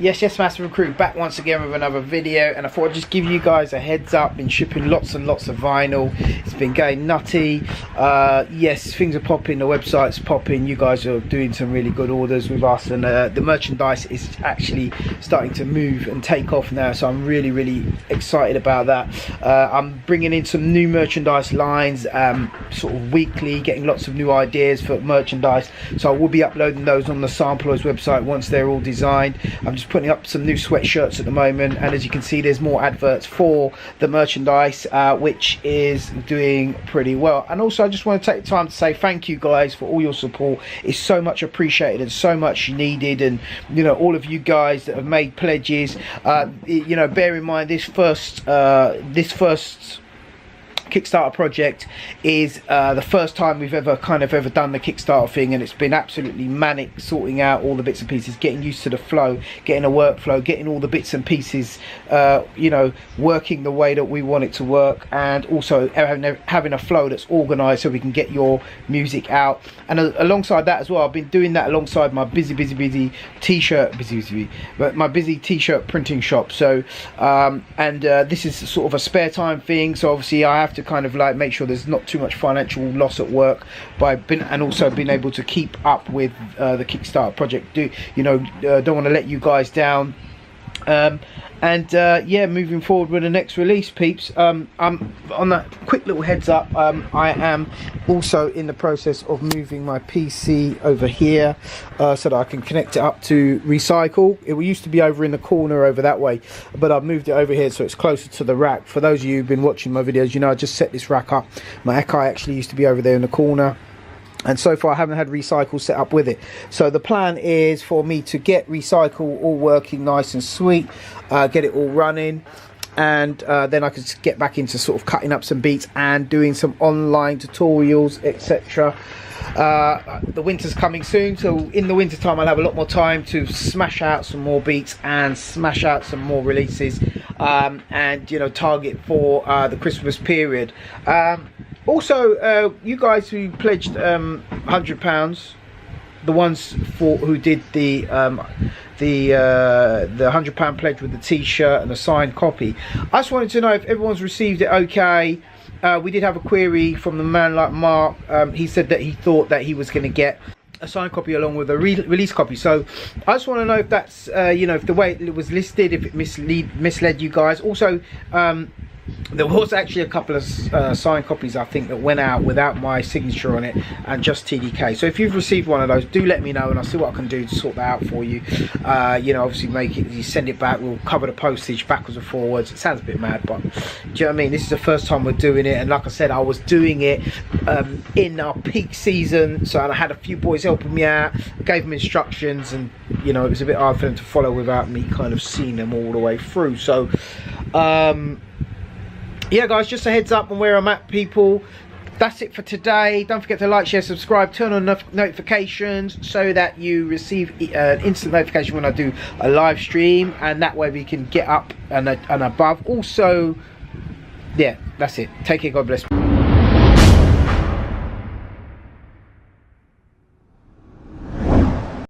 Yes, Master Recruit back once again with another video, and I thought I'd just give you guys a heads up. Been shipping lots and lots of vinyl. It's been going nutty. Yes, things are popping, the website's popping. You guys are doing some really good orders with us, and the merchandise is actually starting to move and take off now, so I'm really excited about that. I'm bringing in some new merchandise lines sort of weekly, getting lots of new ideas for merchandise, so I will be uploading those on the Sampler's website once they're all designed. I'm just putting up some new sweatshirts at the moment, and as you can see, there's more adverts for the merchandise, which is doing pretty well. And also, I just want to take the time to say thank you guys for all your support. It's so much appreciated and so much needed, and you know, all of you guys that have made pledges. You know, bear in mind this first Kickstarter project is the first time we've ever done the Kickstarter thing, and it's been absolutely manic sorting out all the bits and pieces, getting used to the flow, getting a workflow, getting all the bits and pieces you know, working the way that we want it to work, and also having a flow that's organized so we can get your music out. And alongside that as well, I've been doing that alongside my busy t-shirt printing shop. So this is sort of a spare time thing, so obviously I have to kind of like make sure there's not too much financial loss at work, and also been able to keep up with the Kickstarter project. Don't want to let you guys down. Yeah, moving forward with the next release, peeps. I'm on that quick little heads up. I am also in the process of moving my PC over here so that I can connect it up to Recycle. It used to be over in the corner over that way, but I've moved it over here so it's closer to the rack. For those of you who've been watching my videos, you know I just set this rack up. My Akai actually used to be over there in the corner, and so far I haven't had Recycle set up with it. So the plan is for me to get Recycle all working nice and sweet, get it all running, and then I could get back into sort of cutting up some beats and doing some online tutorials, etc. The winter's coming soon, so in the winter time I'll have a lot more time to smash out some more beats and smash out some more releases, and you know, target for the Christmas period. Also, you guys who pledged £100, the ones who did the £100 pledge with the t-shirt and the signed copy, I just wanted to know if everyone's received it okay. We did have a query from the man like Mark. He said that he thought that he was going to get a signed copy along with a release copy, so I just want to know if that's you know, if the way it was listed, if it misled you guys. Also, there was actually a couple of signed copies I think that went out without my signature on it and just TDK. So if you've received one of those, do let me know and I'll see what I can do to sort that out for you. You know, obviously you send it back, we'll cover the postage backwards and forwards. It sounds a bit mad, but do you know what I mean? This is the first time we're doing it, and like I said, I was doing it in our peak season, so I had a few boys helping me out. I gave them instructions, and you know, it was a bit hard for them to follow without me kind of seeing them all the way through. So yeah guys, just a heads up on where I'm at, people. That's it for today. Don't forget to like, share, subscribe, turn on notifications so that you receive an instant notification when I do a live stream, and that way we can get up and above. Also, yeah, that's it. Take care, God bless.